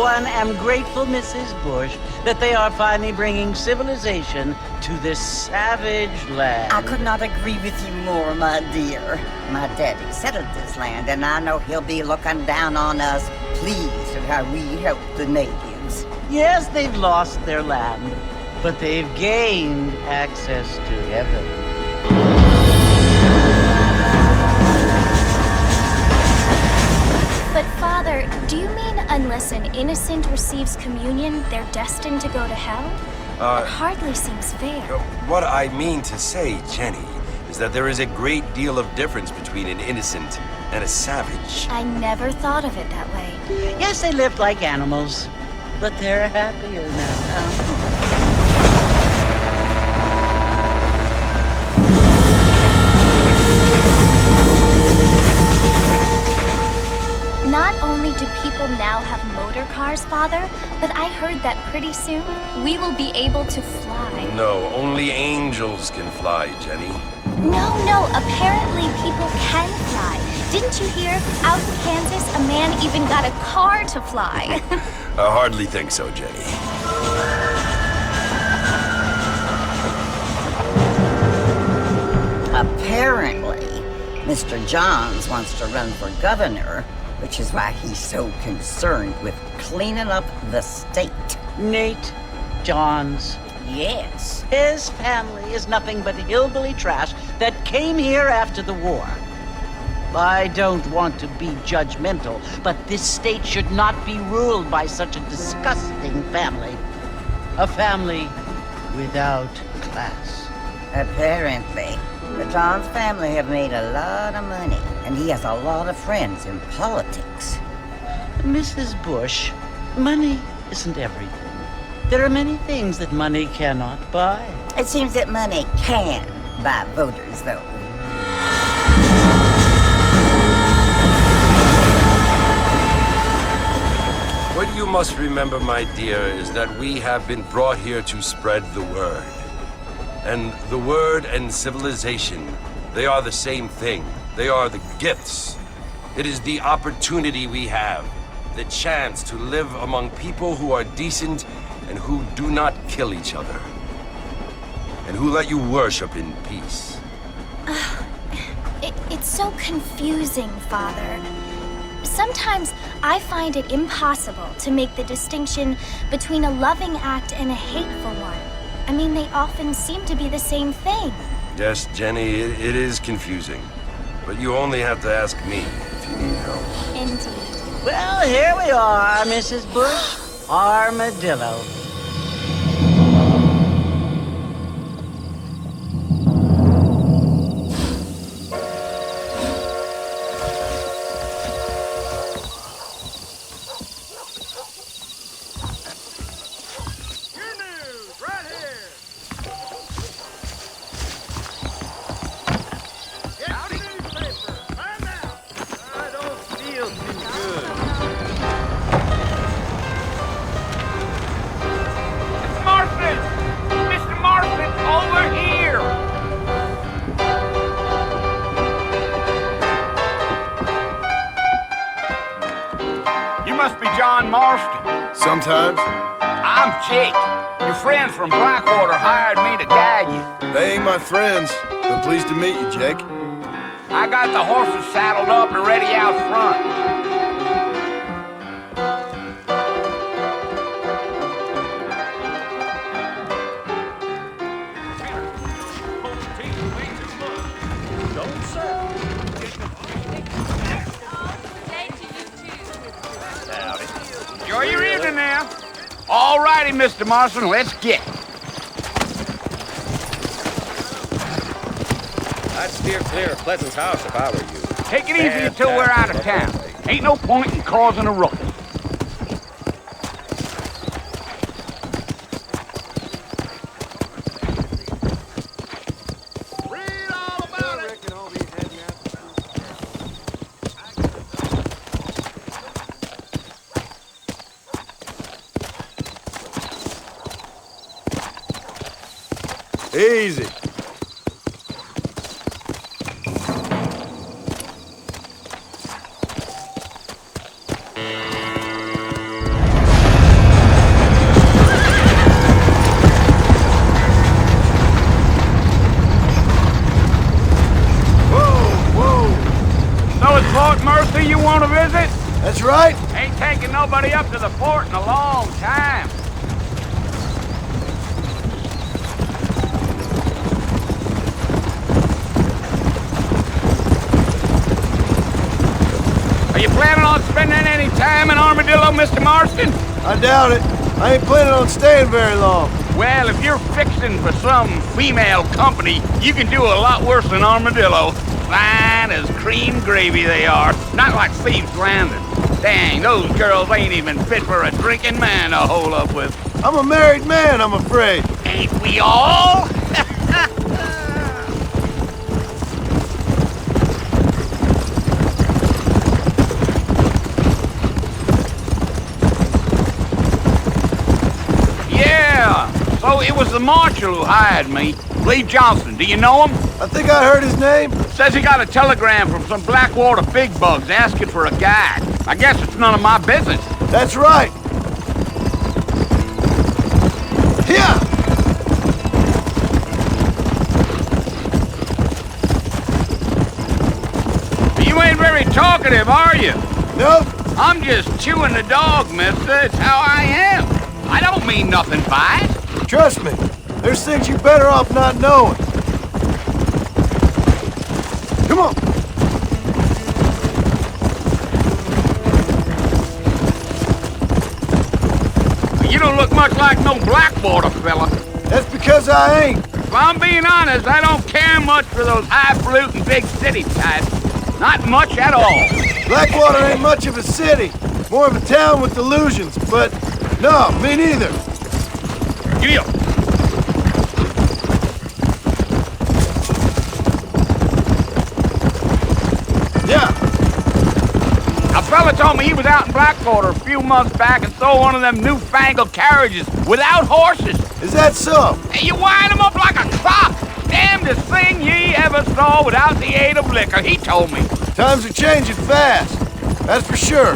one, am grateful, Mrs. Bush, that they are finally bringing civilization to this savage land. I could not agree with you more, my dear. My daddy settled this land, and I know he'll be looking down on us, pleased at how we help the natives. Yes, they've lost their land, but they've gained access to heaven. But Father, do you mean unless an innocent receives communion, they're destined to go to hell? That hardly seems fair. What I mean to say, Jenny, is that there is a great deal of difference between an innocent and a savage. I never thought of it that way. Yes, they lived like animals, but they're happier now. Not only do people now have motor cars, Father, but I heard that pretty soon we will be able to fly. No, only angels can fly, Jenny. No, apparently people can fly. Didn't you hear? Out in Kansas, a man even got a car to fly. I hardly think so, Jenny. Apparently, Mr. Johns wants to run for governor, which is why he's so concerned with cleaning up the state. Nate Johns. Yes. His family is nothing but hillbilly trash that came here after the war. I don't want to be judgmental, but this state should not be ruled by such a disgusting family. A family without class. Apparently, the Johns family have made a lot of money, and he has a lot of friends in politics. Mrs. Bush, money isn't everything. There are many things that money cannot buy. It seems that money can buy voters, though. What you must remember, my dear, is that we have been brought here to spread the word. And the word and civilization, they are the same thing. They are the gifts. It is the opportunity we have, the chance to live among people who are decent and who do not kill each other, and who let you worship in peace. It's so confusing, Father. Sometimes I find it impossible to make the distinction between a loving act and a hateful one. I mean, they often seem to be the same thing. Yes, Jenny, it is confusing. But you only have to ask me if you need help. Indeed. Well, here we are, Mrs. Bush. Armadillo. Must be John Marston. Sometimes. I'm Jake. Your friends from Blackwater hired me to guide you. They ain't my friends, but pleased to meet you, Jake. I got the horses saddled up and ready out front. Enjoy your evening now. All righty, Mr. Marston, let's get it. I'd steer clear of Pleasant's house if I were you. Take it easy until we're out of town. Ain't no point in causing a ruckus. Easy. Master you want to visit? That's right. Ain't taking nobody up to the fort in a long time. Are you planning on spending any time in Armadillo, Mr. Marston? I doubt it. I ain't planning on staying very long. Well, if you're fixing for some female company, you can do a lot worse than Armadillo. Fine as cream gravy they are. Not like Thieves Landing. Dang, those girls ain't even fit for a drinking man to hole up with. I'm a married man, I'm afraid. Ain't we all? Yeah, so it was the marshal who hired me. Lee Johnson, do you know him? I think I heard his name. Says he got a telegram from some Blackwater big bugs asking for a guide. I guess it's none of my business. That's right. Here! You ain't very talkative, are you? Nope. I'm just chewing the dog, mister. It's how I am. I don't mean nothing by it. Trust me. There's things you're better off not knowing. Come on. You don't look much like no Blackwater fella. That's because I ain't. If I'm being honest, I don't care much for those highfalutin big city types. Not much at all. Blackwater ain't much of a city. More of a town with illusions, but no, me neither. Yeah. Yeah. A fella told me he was out in Blackwater a few months back and saw one of them newfangled carriages without horses. Is that so? And you wind them up like a clock. Damnedest thing ye ever saw without the aid of liquor, he told me. Times are changing fast. That's for sure.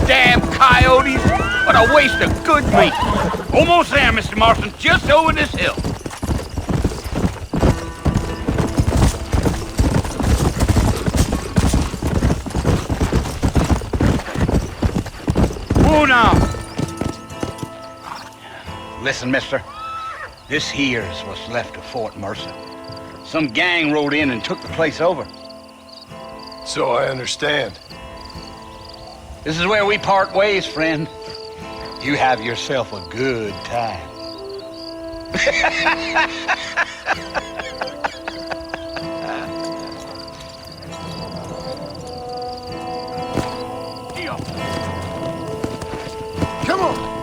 Damn coyotes. What a waste of good meat. Almost there, Mr. Marston. Just over this hill. Oh, now. Listen, mister. This here's what's left of Fort Mercer. Some gang rode in and took the place over. So I understand. This is where we part ways, friend. You have yourself a good time. Come on.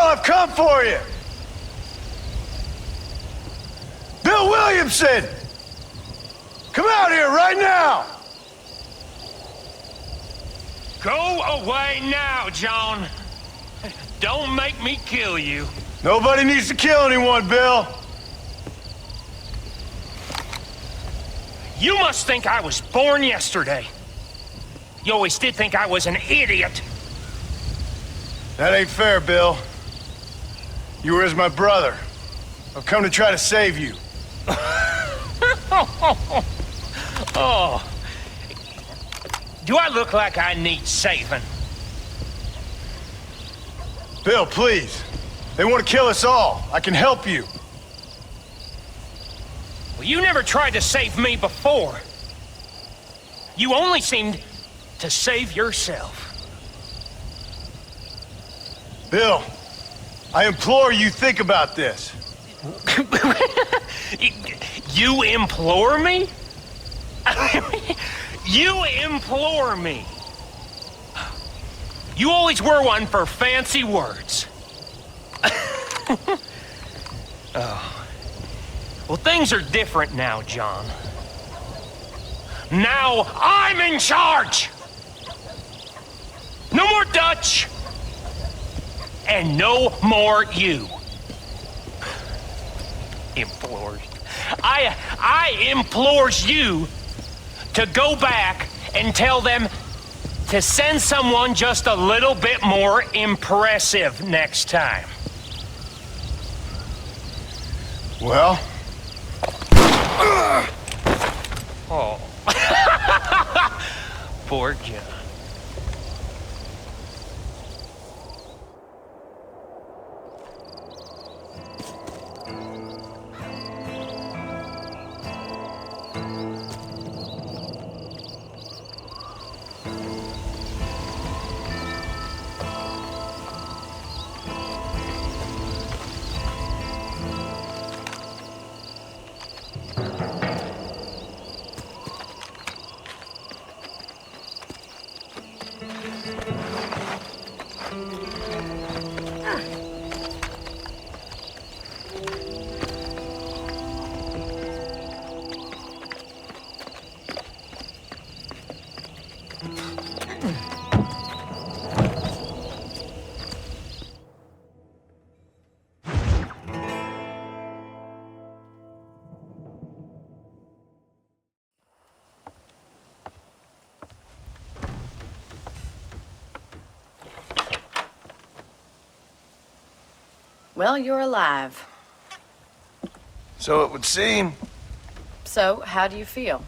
I've come for you! Bill Williamson! Come out here right now! Go away now, John. Don't make me kill you. Nobody needs to kill anyone, Bill. You must think I was born yesterday. You always did think I was an idiot. That ain't fair, Bill. You were as my brother. I've come to try to save you. Oh. Do I look like I need saving? Bill, please. They want to kill us all. I can help you. Well, you never tried to save me before. You only seemed to save yourself. Bill, I implore you think about this. You implore me? You implore me. You always were one for fancy words. Well, things are different now, John. Now I'm in charge! No more Dutch! And no more you. Implores. I implores you to go back and tell them to send someone just a little bit more impressive next time. Well? Oh. Poor John. Well, you're alive. So it would seem. So, how do you feel?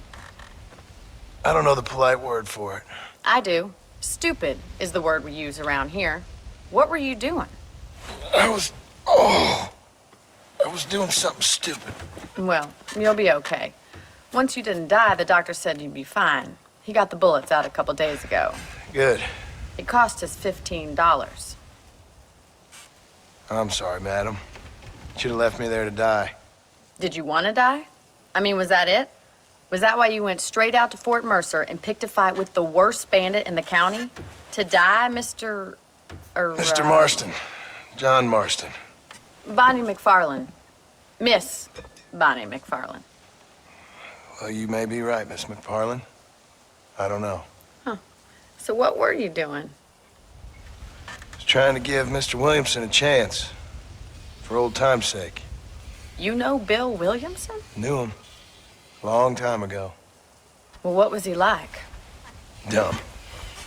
I don't know the polite word for it. I do. Stupid is the word we use around here. What were you doing? I was doing something stupid. Well, you'll be okay. Once you didn't die, the doctor said you'd be fine. He got the bullets out a couple days ago. Good. It cost us $15. I'm sorry, madam. Should have left me there to die. Did you want to die? I mean, was that it? Was that why you went straight out to Fort Mercer and picked a fight with the worst bandit in the county? To die, Mr. Mr. Marston. John Marston. Bonnie McFarlane. Miss Bonnie McFarlane. Well, you may be right, Miss McFarlane. I don't know. So what were you doing? I was trying to give Mr. Williamson a chance. For old time's sake. You know Bill Williamson? Knew him. Long time ago. Well, what was he like? Dumb.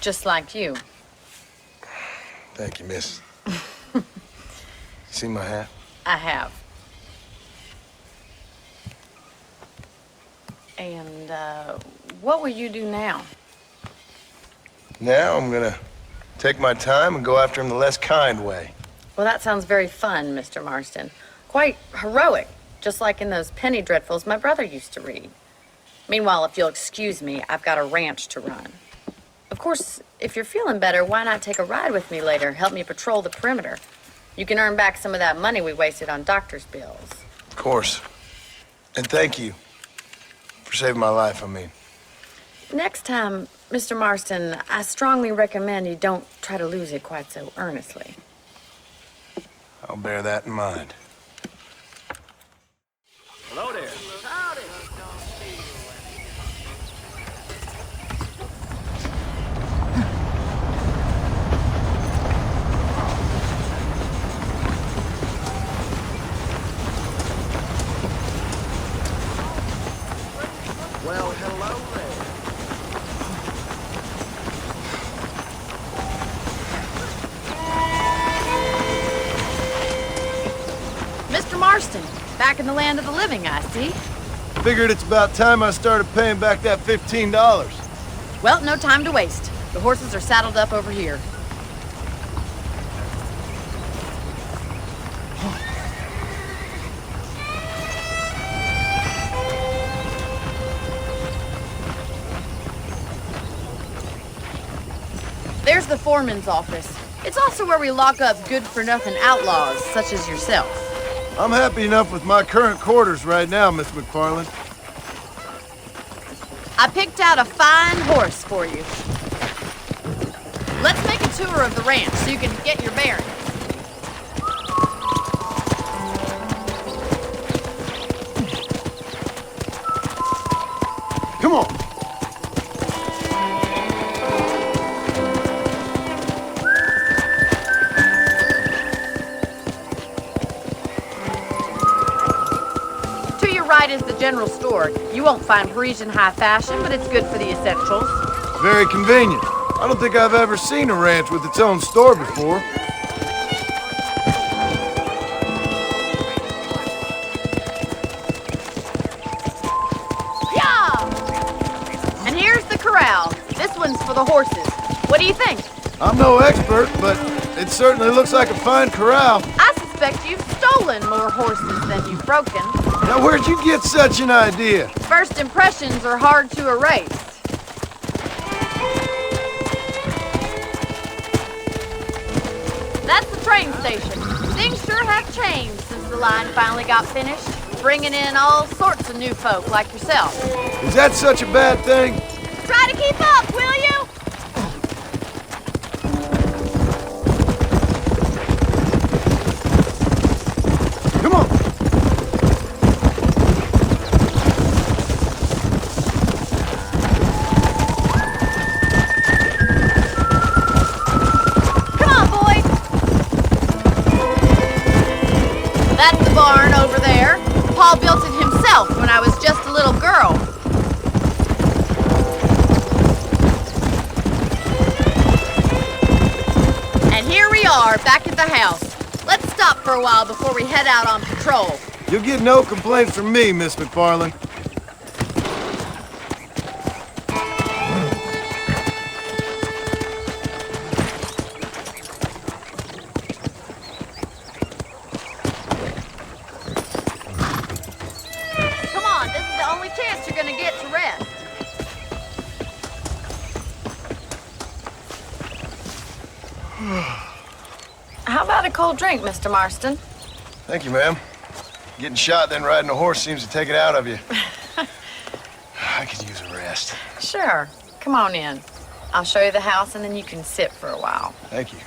Just like you. Thank you, miss. See my hat? I have. And, what will you do now? Now I'm gonna take my time and go after him the less kind way. Well, that sounds very fun, Mr. Marston. Quite heroic, just like in those penny dreadfuls my brother used to read. Meanwhile, if you'll excuse me, I've got a ranch to run. Of course, if you're feeling better, why not take a ride with me later? Help me patrol the perimeter. You can earn back some of that money we wasted on doctor's bills. Of course. And thank you for saving my life, I mean. Next time, Mr. Marston, I strongly recommend you don't try to lose it quite so earnestly. I'll bear that in mind. Hello there. Howdy. Well, hello there. Mr. Marston, back in the land of the living, I see. Figured it's about time I started paying back that $15. Well, no time to waste. The horses are saddled up over here. There's the foreman's office. It's also where we lock up good-for-nothing outlaws, such as yourself. I'm happy enough with my current quarters right now, Miss McFarlane. I picked out a fine horse for you. Let's make a tour of the ranch so you can get your bearings. side is the general store. You won't find Parisian high fashion, but it's good for the essentials. Very convenient. I don't think I've ever seen a ranch with its own store before. Yeah! And here's the corral. This one's for the horses. What do you think? I'm no expert, but it certainly looks like a fine corral. I suspect you've stolen more horses than you've broken. Now, where'd you get such an idea? First impressions are hard to erase. That's the train station. Things sure have changed since the line finally got finished, bringing in all sorts of new folk like yourself. Is that such a bad thing? Try to keep up, will you? Come on. Come on, boys. That's the barn over there. Paul built it himself when I was just a little girl. And here we are, back at the house. Let's stop for a while before we head out on patrol. You'll get no complaints from me, Miss McFarland. Come on, this is the only chance you're gonna get to rest. How about a cold drink, Mr. Marston? Thank you, ma'am. Getting shot, then riding a horse seems to take it out of you. I could use a rest. Sure. Come on in. I'll show you the house and then you can sit for a while. Thank you.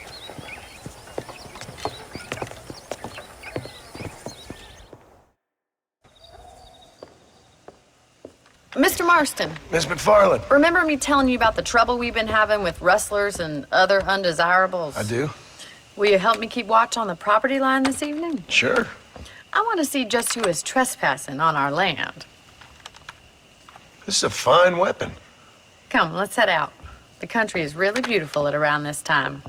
Mr. Marston, Miss McFarland. remember me telling you about the trouble we've been having with rustlers and other undesirables? I do. Will you help me keep watch on the property line this evening? Sure. I want to see just who is trespassing on our land. This is a fine weapon. Come, let's head out. The country is really beautiful at around this time.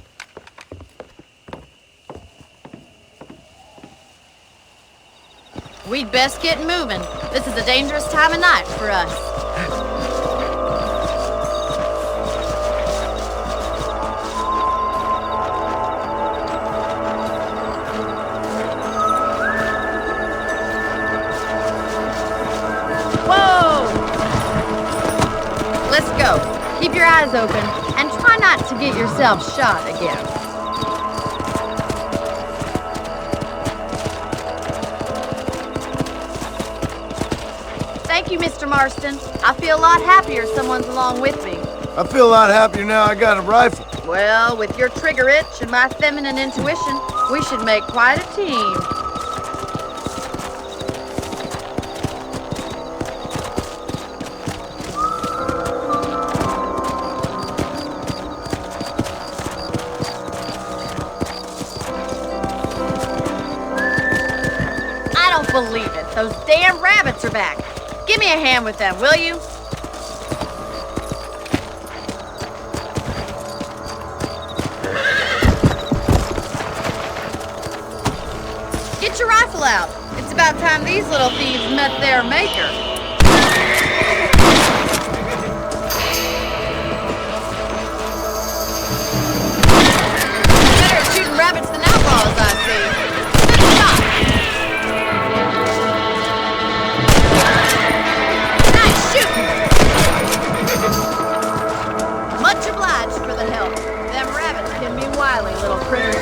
We'd best get moving. This is a dangerous time of night for us. Whoa! Let's go. Keep your eyes open and try not to get yourself shot again. Thank you, Mr. Marston. I feel a lot happier someone's along with me. I feel a lot happier now I got a rifle. Well, with your trigger itch and my feminine intuition, we should make quite a team. I don't believe it. Those damn rabbits are back. Give me a hand with them, will you? Get your rifle out. It's about time these little thieves met their maker. Better at shooting rabbits than outlaws, I see. Good shot. Nice shooting. Much obliged for the help. Them rabbits can be wily little critters.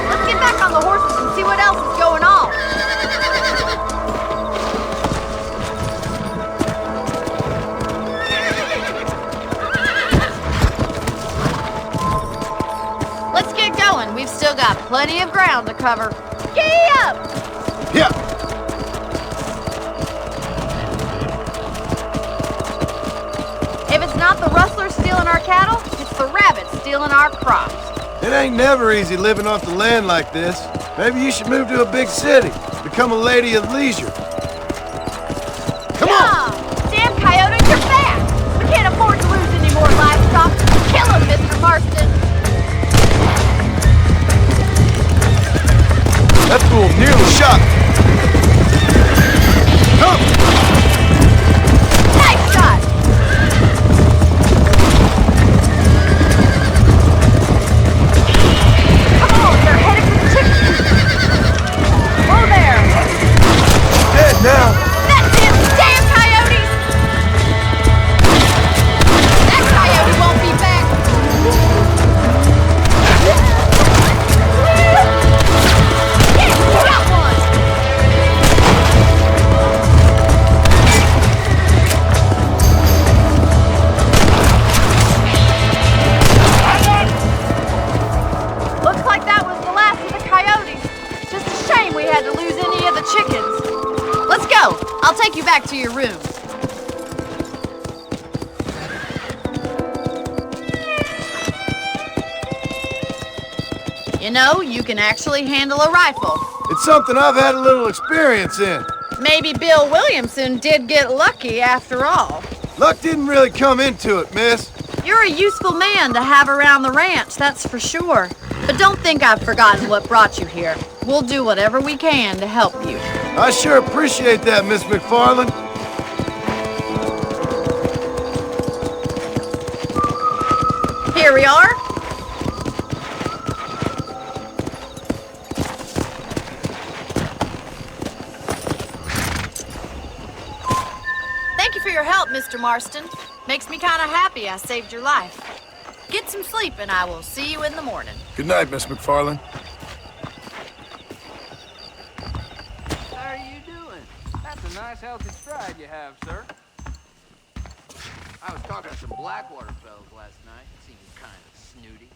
Let's get back on the horses and see what else is going on. Let's get going. We've still got plenty of ground to cover. Giddy up! Yeah. If it's not the rustlers stealing our cattle, it's the rabbits stealing our crops. It ain't never easy living off the land like this. Maybe you should move to a big city, become a lady of leisure. Come on! Damn coyotes, you're back! We can't afford to lose any more livestock. Kill them, Mr. Marston! That fool nearly shot me. Come! Nice shot! Come on, they're headed for the chicken coop. Whoa there! Dead now! That's him! Damn coyotes! That coyote won't be back! Yeah, got one! Looks like that was the last of the coyotes. Just a shame we had to lose any of the chickens. Let's go. I'll take you back to your room. You know, you can actually handle a rifle. It's something I've had a little experience in. Maybe Bill Williamson did get lucky after all. Luck didn't really come into it, miss. You're a useful man to have around the ranch, that's for sure. But don't think I've forgotten what brought you here. We'll do whatever we can to help you. I sure appreciate that, Miss McFarland. Here we are. Thank you for your help, Mr. Marston. Makes me kind of happy I saved your life. Get some sleep and I will see you in the morning. Good night, Miss McFarland. How are you doing? That's a nice healthy stride you have, sir. I was talking to some Blackwater fellas last night. Seemed kind of snooty.